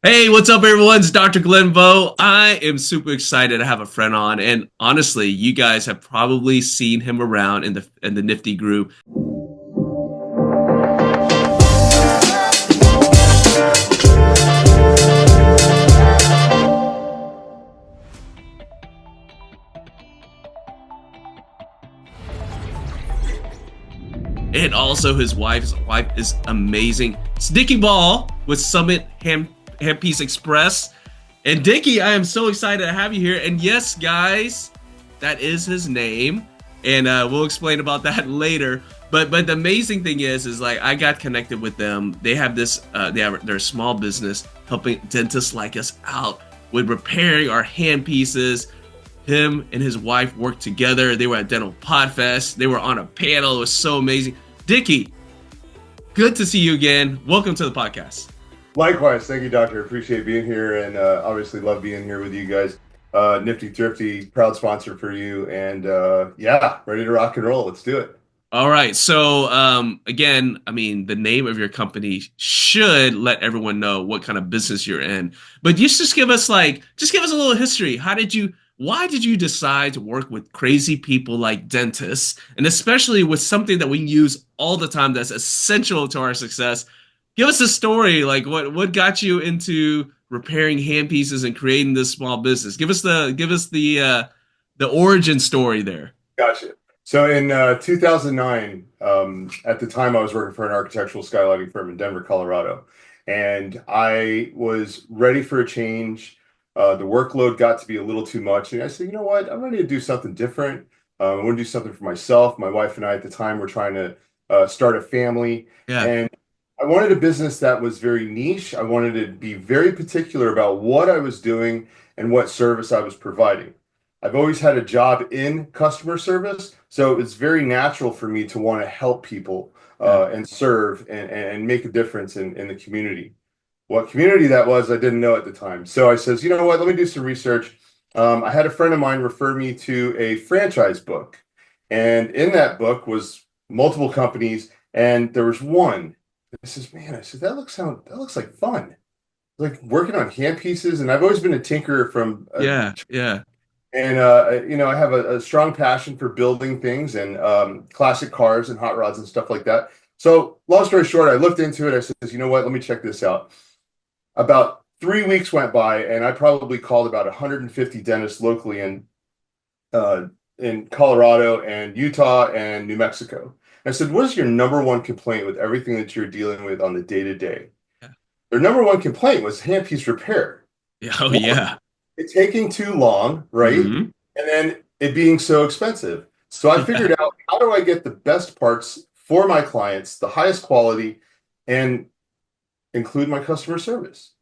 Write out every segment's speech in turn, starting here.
Hey, what's up, everyone? It's Dr. Glenvo. I am super excited to have a friend on, and honestly, you guys have probably seen him around in the Nifty group. And also, his wife is amazing. It's Dicky Ball with Summit Handpiece Express. And Dicky, I am so excited to have you here. And yes, guys, that is his name, and we'll explain about that later. But the amazing thing is like I got connected with them. They have their small business helping dentists like us out with repairing our handpieces. Him and his wife worked together. They were at Dental Podfest. They were on a panel. It was so amazing. Dicky, good to see you again. Welcome to the podcast. Likewise, thank you, Doctor. Appreciate being here, and obviously love being here with you guys. Nifty Thrifty, proud sponsor for you, and yeah, ready to rock and roll. Let's do it. All right. So, again, I mean, the name of your company should let everyone know what kind of business you're in. But just just give us a little history. Why did you decide to work with crazy people like dentists, and especially with something that we use all the time that's essential to our success? Give us a story. Like, what got you into repairing handpieces and creating this small business? Give us the origin story there. Gotcha. So in 2009, at the time I was working for an architectural skylighting firm in Denver, Colorado, and I was ready for a change. The workload got to be a little too much, and I said, you know what? I'm ready to do something different. I want to do something for myself. My wife and I at the time were trying to start a family, Yeah. and I wanted a business that was very niche. I wanted to be very particular about what I was doing and what service I was providing. I've always had a job in customer service, so it's very natural for me to want to help people Yeah. and serve and make a difference in the community. What community that was, I didn't know at the time. So I says, you know what, let me do some research. I had a friend of mine refer me to a franchise book. And in that book was multiple companies, and there was one. I says, man, I said, that looks like fun. Like working on hand pieces, and I've always been a tinkerer from Yeah. Yeah. and I have a strong passion for building things and classic cars and hot rods and stuff like that. So, long story short, I looked into it. I says, you know what? Let me check this out. About 3 weeks went by, and I probably called about 150 dentists locally in Colorado and Utah and New Mexico. And I said, what is your number one complaint with everything that you're dealing with on the day to day? Yeah. Their number one complaint was handpiece repair. Yeah. Oh, yeah. It taking too long, right? Hmm. And then it being so expensive. So I Yeah. figured out, how do I get the best parts for my clients, the highest quality, and include my customer service.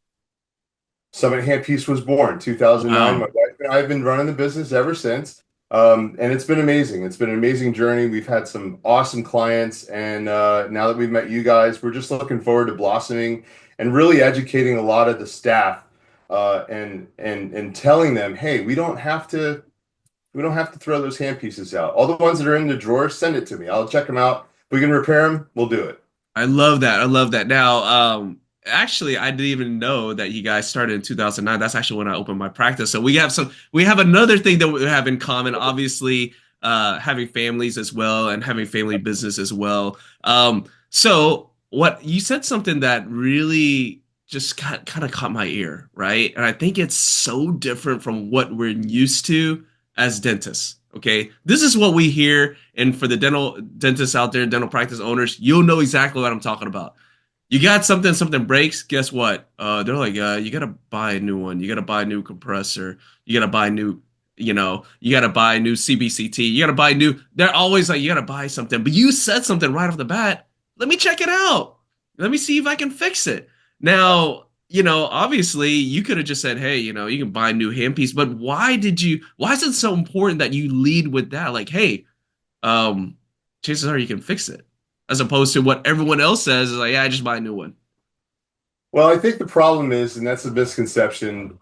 Summit Handpiece was born 2009. My Wow. wife and I have been running the business ever since. And it's been amazing. It's been an amazing journey. We've had some awesome clients. And now that we've met you guys, we're just looking forward to blossoming and really educating a lot of the staff and telling them, hey, we don't have to throw those hand pieces out. All the ones that are in the drawer, send it to me. I'll check them out. If we can repair them, we'll do it. I love that. I love that. Now, actually, I didn't even know that you guys started in 2009. That's actually when I opened my practice. So we have another thing that we have in common, obviously, having families as well and having family business as well. So what you said something that really just kind of caught my ear, right? And I think it's so different from what we're used to as dentists. Okay, this is what we hear, and for the dental dentists out there, dental practice owners, you'll know exactly what I'm talking about. You got something breaks, guess what? They're like, you gotta buy a new one. You gotta buy a new compressor. You gotta buy new, you gotta buy new CBCT. You gotta buy new. They're always like, you gotta buy something. But you said something right off the bat. Let me check it out. Let me see if I can fix it. Now, obviously you could have just said, hey, you can buy a new handpiece, but why is it so important that you lead with that? Like, hey, um, chances are you can fix it, as opposed to what everyone else says is like, yeah, I just buy a new one. Well, I think the problem is, and that's a misconception,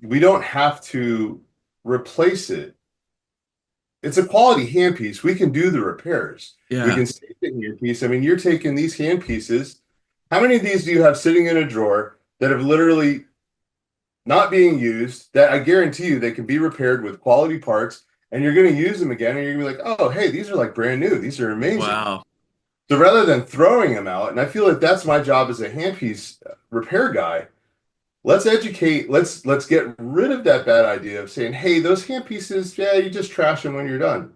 we don't have to replace it. It's a quality handpiece. We can do the repairs. We Yeah. can save the handpiece. I mean, you're taking these handpieces. How many of these do you have sitting in a drawer that have literally not being used, that I guarantee you they can be repaired with quality parts, and you're going to use them again, and you're going to be like, oh, hey, these are like brand new. These are amazing. Wow. So rather than throwing them out, and I feel like that's my job as a handpiece repair guy, let's educate, let's get rid of that bad idea of saying, hey, those handpieces, yeah, you just trash them when you're done.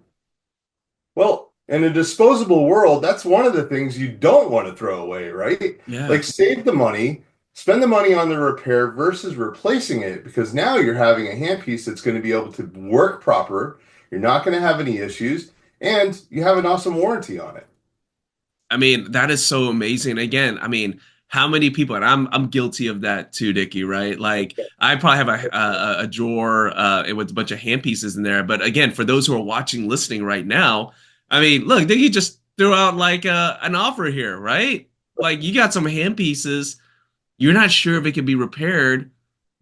Well, in a disposable world, that's one of the things you don't want to throw away, right? Yeah. Like save the money, spend the money on the repair versus replacing it, because now you're having a handpiece that's going to be able to work proper. You're not going to have any issues, and you have an awesome warranty on it. I mean, that is so amazing. Again, I mean, how many people, and I'm guilty of that too, Dicky, right? Like I probably have a drawer with a bunch of hand pieces in there. But again, for those who are watching, listening right now, I mean, look, Dicky just threw out like an offer here, right? Like you got some hand pieces, you're not sure if it can be repaired.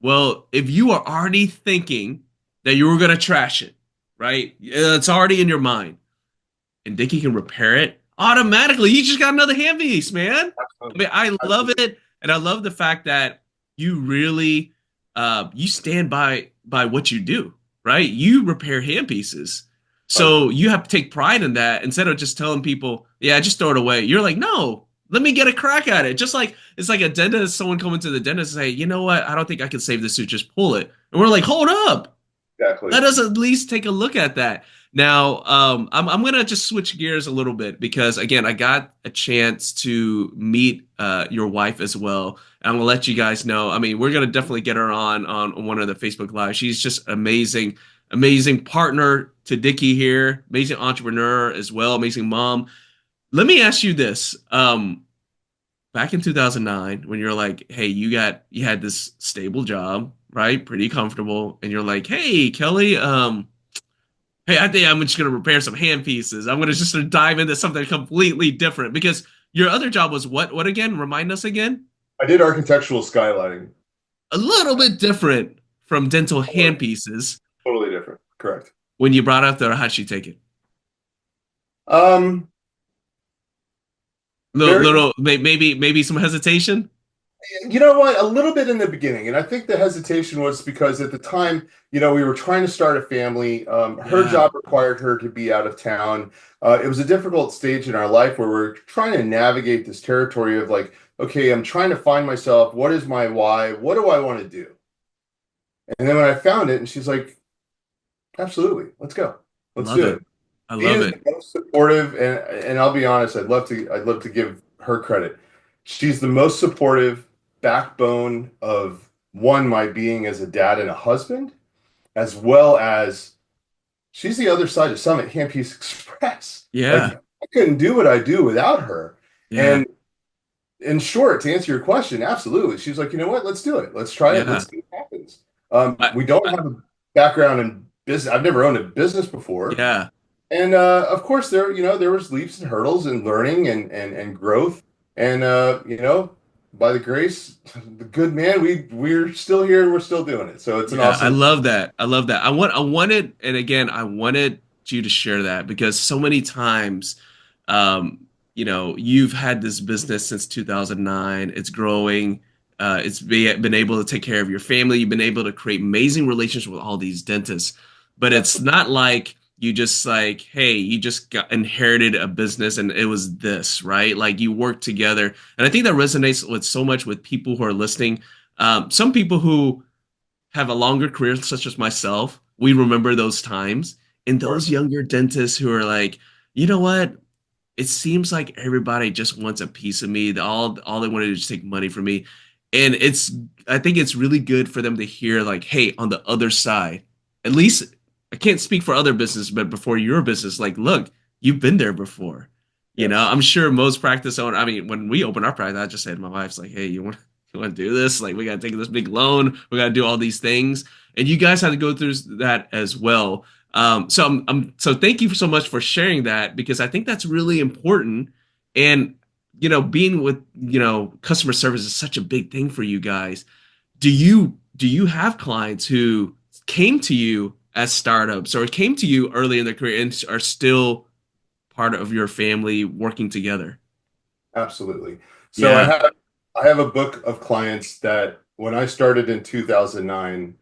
Well, if you are already thinking that you were gonna trash it, right? It's already in your mind and Dickie can repair it automatically. You just got another hand piece, man. I mean, I love it, and I love the fact that you really you stand by what you do, right? You repair hand pieces. So you have to take pride in that instead of just telling people, yeah, just throw it away. You're like, no, let me get a crack at it. Just like it's like a dentist, someone coming to the dentist and say, you know what, I don't think I can save this suit, just pull it. And we're like, hold up. Exactly. Let us at least take a look at that. Now, I'm gonna just switch gears a little bit because again, I got a chance to meet your wife as well. I'm gonna let you guys know. I mean, we're gonna definitely get her on one of the Facebook Live. She's just amazing, amazing partner to Dicky here, amazing entrepreneur as well, amazing mom. Let me ask you this. Back in 2009, when you're like, hey, you had this stable job, right? Pretty comfortable, and you're like, hey, Kelly, hey, I think I'm just gonna repair some hand pieces. I'm gonna just sort of dive into something completely different because your other job was what? What again? Remind us again. I did architectural skylighting. A little bit different from dental Totally, hand pieces. totally different. Correct. When you brought up there, how'd she take it? Um, very, Maybe some hesitation. you know what? A little bit in the beginning, and I think the hesitation was because at the time, we were trying to start a family. Her Yeah, job required her to be out of town. It was a difficult stage in our life where we're trying to navigate this territory of like, okay, I'm trying to find myself. What is my why? What do I want to do? And then when I found it, and she's like, absolutely, let's go, let's love do it. it. I She love is it. the most supportive, and I'll be honest, I'd love to give her credit. She's the most supportive backbone of one, my being as a dad and a husband, as well as she's the other side of Summit Handpiece Express. Like Yeah, I couldn't do what I do without her. yeah, And in short, to answer your question, absolutely. She's like, you know what? Let's do it. Let's try it. yeah. Let's see what happens. I, We don't have a background in business. I've never owned a business before. yeah. And of course, there was leaps and hurdles and learning and growth. And by the grace, the good man, we're still here and we're still doing it. So it's an Yeah, I awesome. love that. I love that. I wanted, and again, I wanted you to share that because so many times, you've had this business since 2009. It's growing. Been able to take care of your family. You've been able to create amazing relationships with all these dentists. But it's Absolutely. not like you just like, hey, you just got inherited a business and it was this, right? Like you work together. And I think that resonates with so much with people who are listening. Some people who have a longer career, such as myself, we remember those times. And Of those course. younger dentists who are like, you know what? It seems like everybody just wants a piece of me. All they want to do is take money from me. And I think it's really good for them to hear, like, hey, on the other side, at least I can't speak for other business, but before your business, like, look, you've been there before. Yes. I'm sure most practice owner, I mean, when we open our practice, I just said to my wife's like, hey, you want to do this? Like, we got to take this big loan. We got to do all these things. And you guys had to go through that as well. So thank you so much for sharing that because I think that's really important. And, being with, customer service is such a big thing for you guys. Do you have clients who came to you as startups or came to you early in their career and are still part of your family working together? Absolutely. So I Yeah. have. I have a book of clients that when I started in 2009,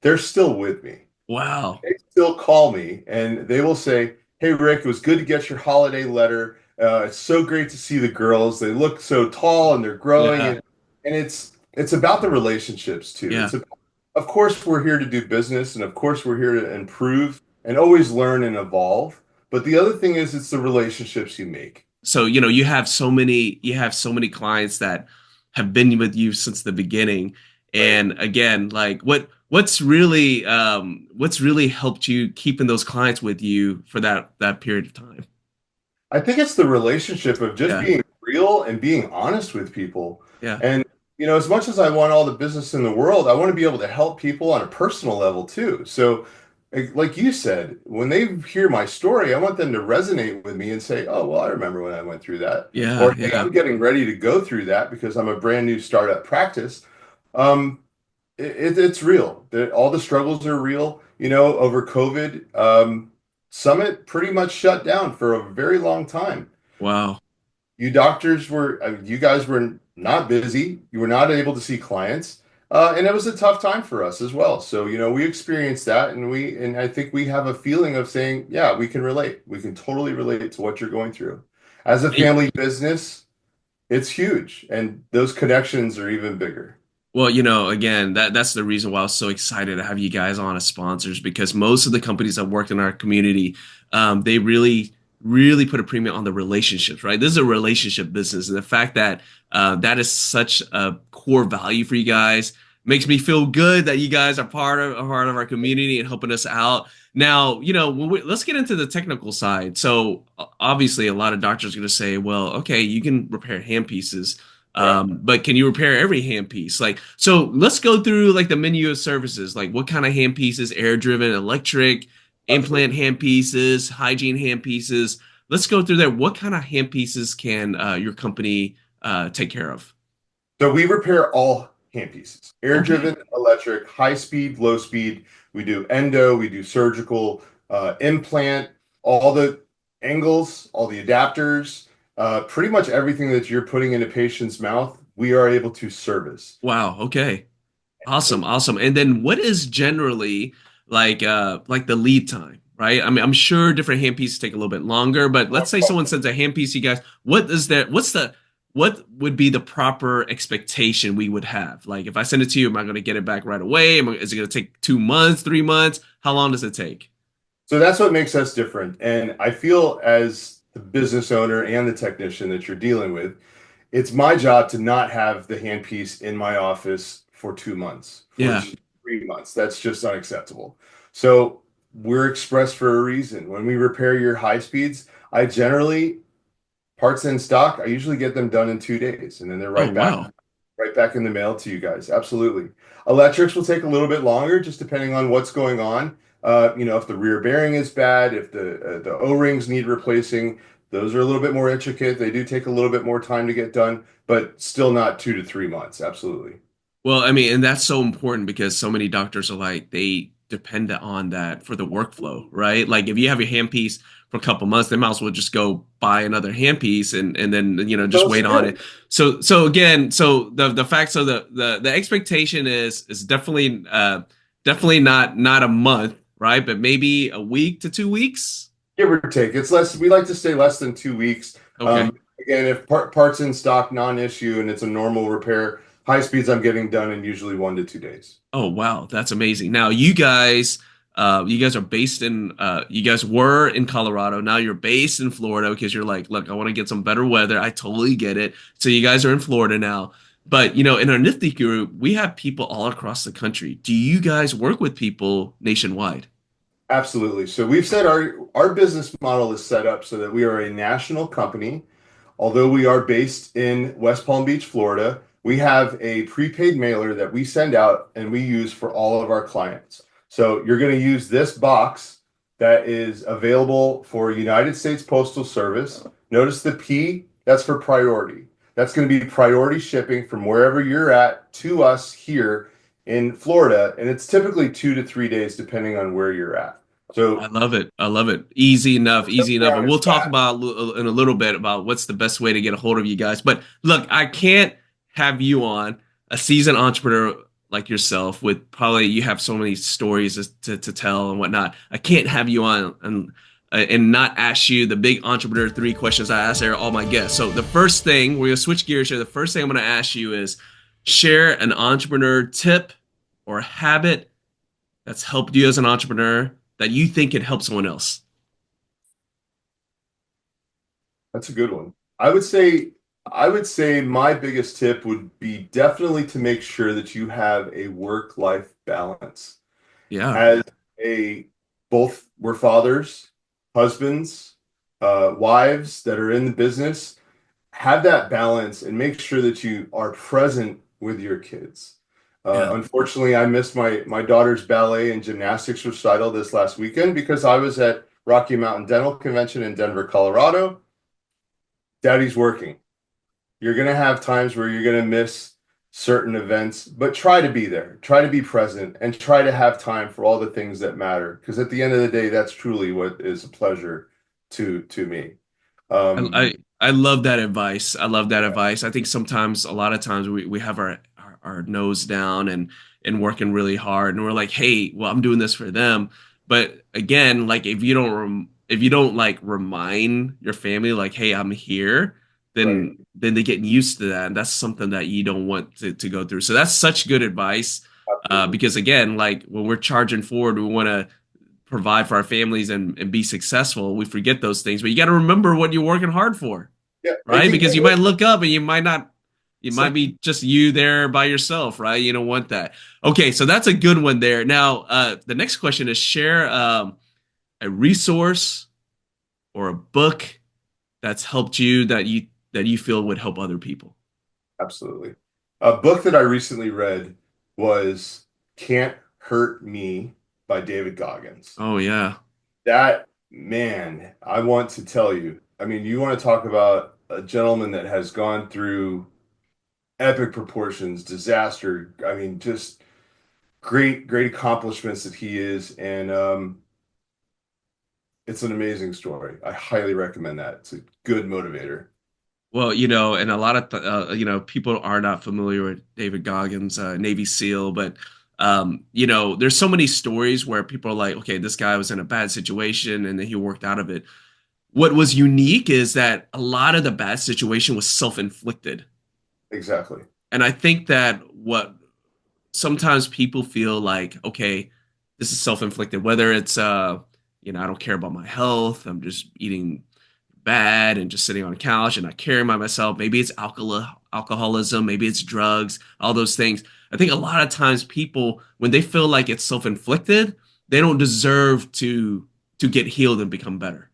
they're still with me. Wow. They still call me and they will say, "Hey, Rick, it was good to get your holiday letter. It's so great to see the girls. They look so tall and they're growing." Yeah. And it's about the relationships too. Yeah. Of course, we're here to do business, and of course, we're here to improve and always learn and evolve. But the other thing is, it's the relationships you make. So, you have so many clients that have been with you since the beginning. Right. And again, like what's really helped you keeping those clients with you for that period of time? I think it's the relationship of just Yeah. being real and being honest with people. Yeah. And, as much as I want all the business in the world, I want to be able to help people on a personal level too. So, like you said, when they hear my story, I want them to resonate with me and say, "Oh, well, I remember when I went through that." Yeah. Or, "Hey, Yeah. I'm getting ready to go through that because I'm a brand new startup practice." Um, it's real. All the struggles are real. Over COVID, Summit pretty much shut down for a very long time. Wow. You guys were not busy. You were not able to see clients, and it was a tough time for us as well. So, we experienced that, and I think we have a feeling of saying, yeah, we can relate. We can totally relate to what you're going through. As a family business, it's huge, and those connections are even bigger. Well, again, that's the reason why I was so excited to have you guys on as sponsors because most of the companies that worked in our community, they really, really put a premium on the relationships, right? This is a relationship business, and the fact that that is such a core value for you guys makes me feel good that you guys are part of our community and helping us out. Now, let's get into the technical side. So, obviously, a lot of doctors are going to say, "Well, okay, you can repair hand pieces." Right. But can you repair every handpiece? Like, so let's go through like the menu of services. Like, what kind of handpieces? Air driven, electric, implant Absolutely. handpieces, hygiene handpieces. Let's go through there. What kind of handpieces can your company take care of? So we repair all hand pieces, air Okay. driven, electric, high speed, low speed. We do endo, we do surgical, implant, all the angles, all the adapters, pretty much everything that you're putting in a patient's mouth, we are able to service. Wow. Okay. So Awesome. Awesome. And then what is generally like the lead time, right? I mean, I'm sure different handpieces take a little bit longer, but let's say someone sends a handpiece to you guys. What would be the proper expectation we would have? Like if I send it to you, am I going to get it back right away? Is it going to take 2 months, 3 months? How long does it take? So that's what makes us different. And I feel as the business owner and the technician that you're dealing with, it's my job to not have the handpiece in my office for 2 months, for Yeah. 3 months. That's just unacceptable. So we're expressed for a reason. When we repair your high speeds, I generally parts in stock. I usually get them done in 2 days, and then they're Oh, wow. right back in the mail to you guys. Absolutely. Electrics will take a little bit longer, just depending on what's going on. If the rear bearing is bad, if the O-rings need replacing, those are a little bit more intricate. They do take a little bit more time to get done, but still not 2 to 3 months. Absolutely. Well, I mean, and that's so important because so many doctors are like they depend on that for the workflow, right? Like if you have your handpiece for a couple months, they might as well just go buy another handpiece and then just Those wait on do. it. So again, so the fact so the expectation is definitely not a month, right? But maybe a week to 2 weeks. Give or take. It's less. We like to stay less than 2 weeks. Okay. Again, if parts in stock, non-issue, and it's a normal repair, high speeds I'm getting done in usually 1 to 2 days. Oh wow, that's amazing. Now you guys are based in you guys were in Colorado. Now you're based in Florida because you're like, look, I want to get some better weather. I totally get it. So you guys are in Florida now. But in our Nifty group, we have people all across the country. Do you guys work with people nationwide? Absolutely. So we've said our business model is set up so that we are a national company. Although we are based in West Palm Beach, Florida, we have a prepaid mailer that we send out and we use for all of our clients. So you're going to use this box that is available for United States Postal Service. Notice the P, that's for priority. That's going to be priority shipping from wherever you're at to us here in Florida. And it's typically 2 to 3 days, depending on where you're at. I So love it. I love it. Easy enough, easy enough. And turnaround is we'll talk fast. about in a little bit about what's the best way to get a hold of you guys. But look, I can't have you on, a seasoned entrepreneur like yourself, with probably you have so many stories to tell and whatnot. I can't have you on and not ask you the big entrepreneur three questions I ask all my guests. So the first thing, we're gonna switch gears here. The first thing I'm gonna ask you is share an entrepreneur tip or habit that's helped you as an entrepreneur that you think could help someone else. That's a good one. I would say my biggest tip would be definitely to make sure that you have a work-life balance. Yeah, As a both we're fathers, husbands, wives that are in the business, have that balance and make sure that you are present with your kids. yeah, Unfortunately, I missed my daughter's ballet and gymnastics recital this last weekend because I was at Rocky Mountain Dental Convention in Denver, Colorado. Daddy's working. You're going to have times where you're going to miss certain events, but try to be there, try to be present, and try to have time for all the things that matter. Because at the end of the day, that's truly what is a pleasure to me. Um, I love that advice. I love that advice. I think sometimes, a lot of times, we have our nose down and working really hard, and we're like, hey, well, I'm doing this for them. But again, like if you don't like remind your family, like, hey, I'm here, right. then they get used to that, and that's something that you don't want to go through. So that's such good advice. Absolutely. Because again, like when we're charging forward, we want to provide for our families and be successful. We forget those things, but you got to remember what you're working hard for, Yeah, I right? think Because you might look up and you might not, it might so. be just you there by yourself, right? You don't want that. Okay, so that's a good one there. Now, the next question is share a resource or a book that's helped you that you feel would help other people. Absolutely. A book that I recently read was Can't Hurt Me by David Goggins. Oh yeah, That man, I want to tell you. I mean, you want to talk about a gentleman that has gone through epic proportions, disaster. I mean, just great accomplishments that he is, and it's an amazing story. I highly recommend that. It's a good motivator. well, and a lot of people are not familiar with David Goggins, Navy SEAL, but there's so many stories where people are like, okay, this guy was in a bad situation and then he worked out of it. What was unique is that a lot of the bad situation was self-inflicted. Exactly. And I think that what sometimes people feel like, okay, this is self-inflicted, whether it's I don't care about my health, I'm just eating bad and just sitting on a couch and not caring about myself. Maybe it's alcoholism, maybe it's drugs, all those things. I think a lot of times people, when they feel like it's self-inflicted, they don't deserve to get healed and become better.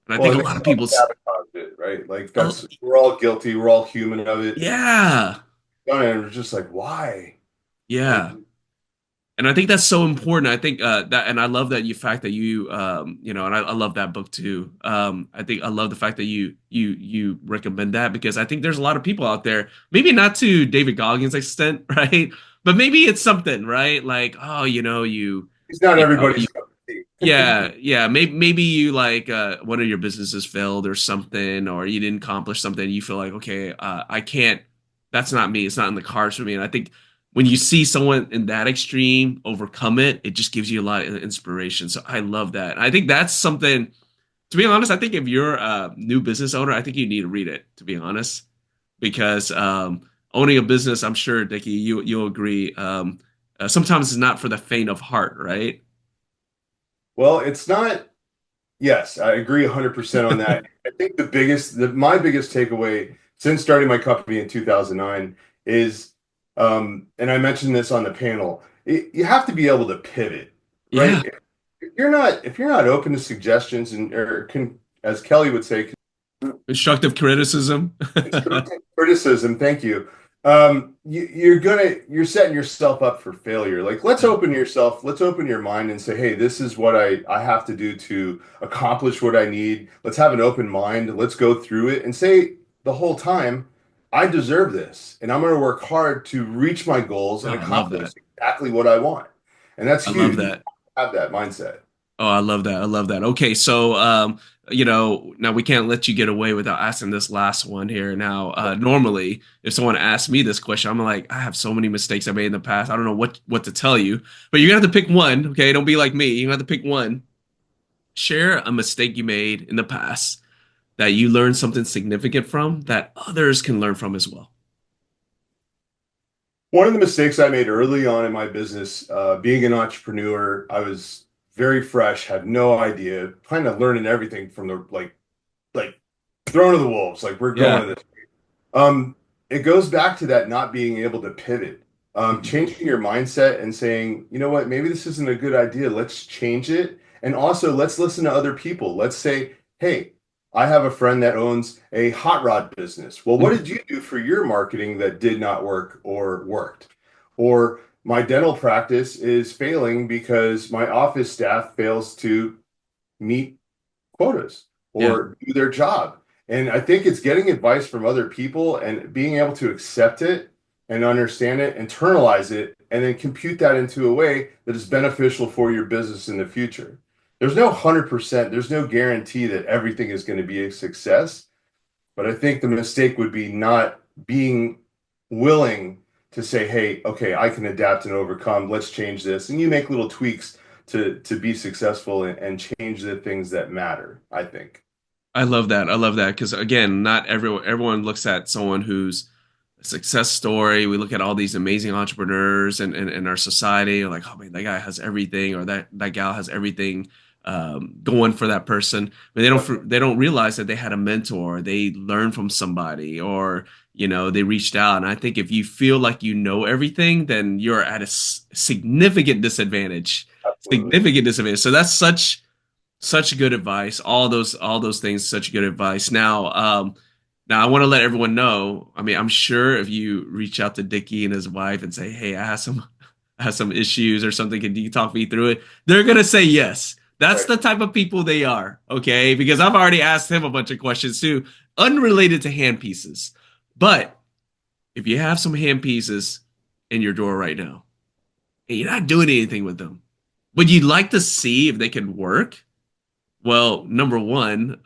And I Well, think a and they lot of people, sabotage it, right? Like oh, that's we're all guilty. We're all human of it. yeah, And we're just like, why? Like, yeah. And I think that's so important. I think and I love that fact that you, and I love that book too. I think I love the fact that you recommend that because I think there's a lot of people out there, maybe not to David Goggins' extent, right? But maybe it's something, right? Like, oh, it's not you know, you everybody's cup of tea. yeah. Maybe you like one of your businesses failed or something, or you didn't accomplish something. You feel like, okay, I can't. That's not me. It's not in the cards for me. And I think when you see someone in that extreme overcome it, it just gives you a lot of inspiration. So I love that. I think that's something. To be honest, I think if you're a new business owner, I think you need to read it. To be honest, because owning a business, I'm sure, Dickie, you'll agree. Sometimes it's not for the faint of heart, right? Well, it's not. Yes, I agree 100% on that. I think my biggest takeaway since starting my company in 2009 is, and I mentioned this on the panel, you have to be able to pivot, Yeah. right? If you're not open to suggestions and or as Kelly would say, Constructive criticism. constructive criticism, thank you. You're setting yourself up for failure. Like let's open your mind and say, hey, this is what I have to do to accomplish what I need. Let's have an open mind. Let's go through it and say the whole time, I deserve this, and I'm going to work hard to reach my goals Oh, and I love accomplish that. exactly what I want. And that's I love huge. You that. have that mindset. Oh, I love that. I love that. Okay, so now we can't let you get away without asking this last one here. Now, normally, if someone asks me this question, I'm like, I have so many mistakes I made in the past. I don't know what to tell you, but you're gonna have to pick one. Okay, don't be like me. You have to pick one. Share a mistake you made in the past that you learned something significant from that others can learn from as well. One of the mistakes I made early on in my business, being an entrepreneur, I was very fresh, had no idea, kind of learning everything from the like thrown to the wolves. Like we're going Yeah. to this. Um, it goes back to that not being able to pivot, Mhm. changing your mindset and saying, you know what, maybe this isn't a good idea. Let's change it. And also, let's listen to other people. Let's say, hey, I have a friend that owns a hot rod business. Well, what Mhm. did you do for your marketing that did not work or worked? Or my dental practice is failing because my office staff fails to meet quotas Yeah. or do their job. And I think it's getting advice from other people and being able to accept it and understand it, internalize it, and then compute that into a way that is beneficial for your business in the future. There's no 100%, there's no guarantee that everything is going to be a success. But I think the mistake would be not being willing to say, hey, okay, I can adapt and overcome. Let's change this. And you make little tweaks to be successful and change the things that matter, I think. I love that. I love that because again, not everyone looks at someone who's a success story. We look at all these amazing entrepreneurs in our society, like, oh man, that guy has everything, or that gal has everything going for that person. But they don't realize that they had a mentor, they learned from somebody, or they reached out. And I think if you feel like you know everything, then you're at a significant disadvantage. Absolutely. Significant disadvantage. So that's such good advice. All those things, such good advice. Now I want to let everyone know. I mean, I'm sure if you reach out to Dicky and his wife and say, "Hey, I have some issues or something. Can you talk me through it?" They're gonna say yes. That's Right. the type of people they are. Okay, because I've already asked him a bunch of questions too, unrelated to hand pieces. But if you have some hand pieces in your drawer right now and you're not doing anything with them, but you'd like to see if they can work, well, number one,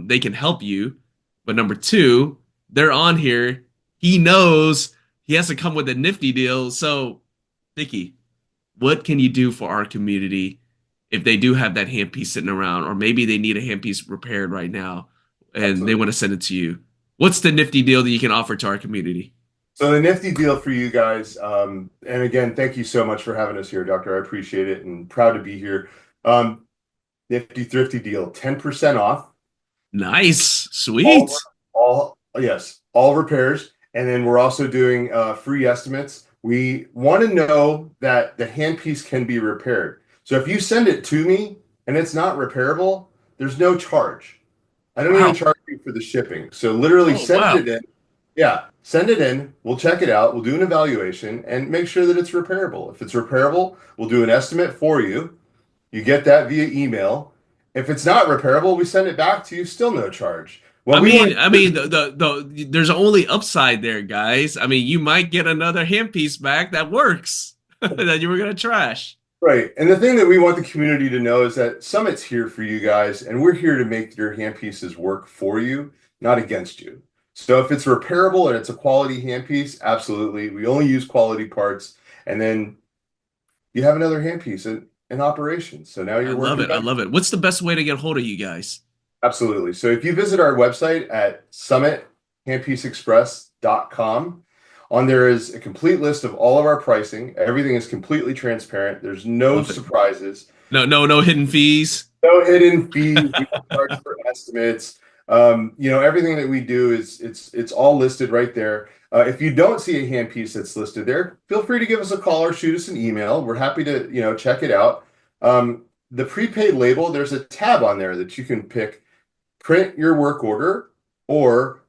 they can help you, but number two, they're on here. He knows he has to come with a nifty deal. So, Vicky, what can you do for our community if they do have that handpiece sitting around, or maybe they need a handpiece repaired right now and they Absolutely. want to send it to you? What's the nifty deal that you can offer to our community? So the nifty deal for you guys, and again, thank you so much for having us here, Doctor. I appreciate it and proud to be here. Um, Nifty Thrifty deal, 10% off. Nice, All, sweet. all, yes, all repairs. And then we're also doing free estimates. We want to know that the handpiece can be repaired. So if you send it to me and it's not repairable, there's no charge. I don't even Wow. charge you for the shipping. So literally Oh, send wow. it in. Yeah, send it in. We'll check it out. We'll do an evaluation and make sure that it's repairable. If it's repairable, we'll do an estimate for you. You get that via email. If it's not repairable, we send it back to you, still no charge. I What we want mean, I mean, there's only upside there, guys. I mean, you might get another handpiece back that works that you were gonna trash. right. And the thing that we want the community to know is that Summit's here for you guys, and we're here to make your handpieces work for you, not against you. So if it's repairable and it's a quality handpiece, absolutely. We only use quality parts, and then you have another handpiece in operation. So now I you're love working it. I back. love it. What's the best way to get a hold of you guys? Absolutely. So if you visit our website at summithandpieceexpress.com, on there is a complete list of all of our pricing. Everything is completely transparent. There's no Love it. surprises, No hidden fees. no hidden fees. We don't charge for estimates. Everything that we do is it's all listed right there. If you don't see a handpiece that's listed there, feel free to give us a call or shoot us an email. We're happy to check it out. The prepaid label, there's a tab on there that you can pick print your work order or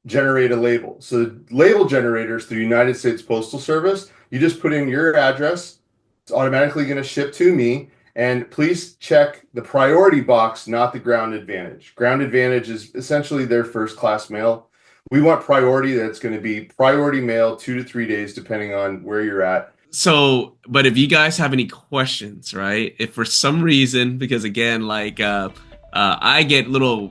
generate a label. So the label generators through United States Postal Service, you just put in your address. It's automatically going to ship to me. And please check the priority box, not the ground advantage. Ground advantage is essentially their first class mail. We want priority that's going to be priority mail 2 to 3 days, depending on where you're at. So, but if you guys have any questions, right? If for some reason, because again, like I get a little,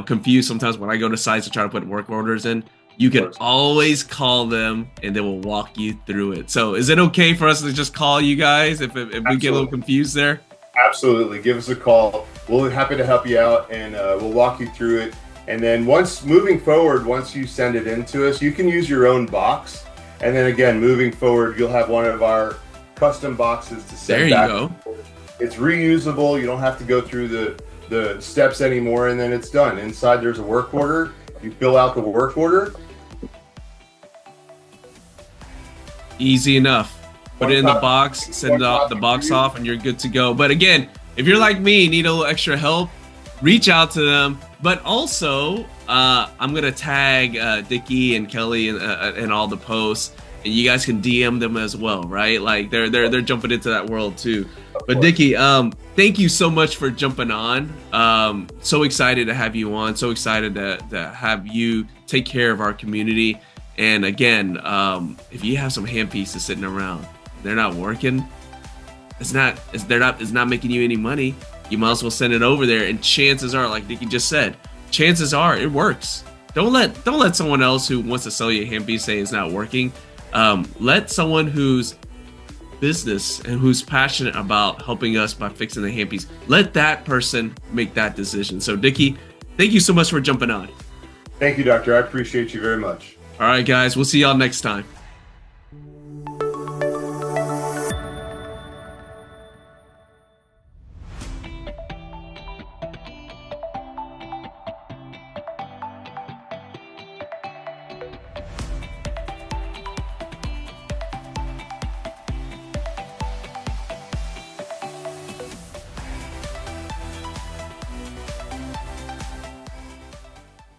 confused sometimes when I go to sites to try to put work orders in. You can always call them and they will walk you through it. So is it okay for us to just call you guys if we get a little confused there? Absolutely. Give us a call. We'll be happy to help you out, and we'll walk you through it. And then moving forward, once you send it in to us, you can use your own box. And then again, moving forward, you'll have one of our custom boxes to send back. There you go. It's reusable. You don't have to go through the steps anymore, and then it's done. Inside there's a work order. You fill out the work order. Easy enough. Put it in the box, send the box off, and you're good to go. But again, if you're like me, need a little extra help, reach out to them. But also, I'm gonna tag Dicky and Kelly in all the posts, and you guys can DM them as well, right? Like they're jumping into that world too. But Dicky, thank you so much for jumping on. So excited to have you on. So excited to have you take care of our community. And again, if you have some hand pieces sitting around, they're not working, it's not making you any money, you might as well send it over there. And chances are, like Dicky just said, chances are it works. Don't let someone else who wants to sell you a hand piece say it's not working. Let someone who's business and who's passionate about helping us by fixing the hand piece, let that person make that decision. So Dicky, thank you so much for jumping on. Thank you, Doctor. I appreciate you very much. All right, guys, we'll see y'all next time.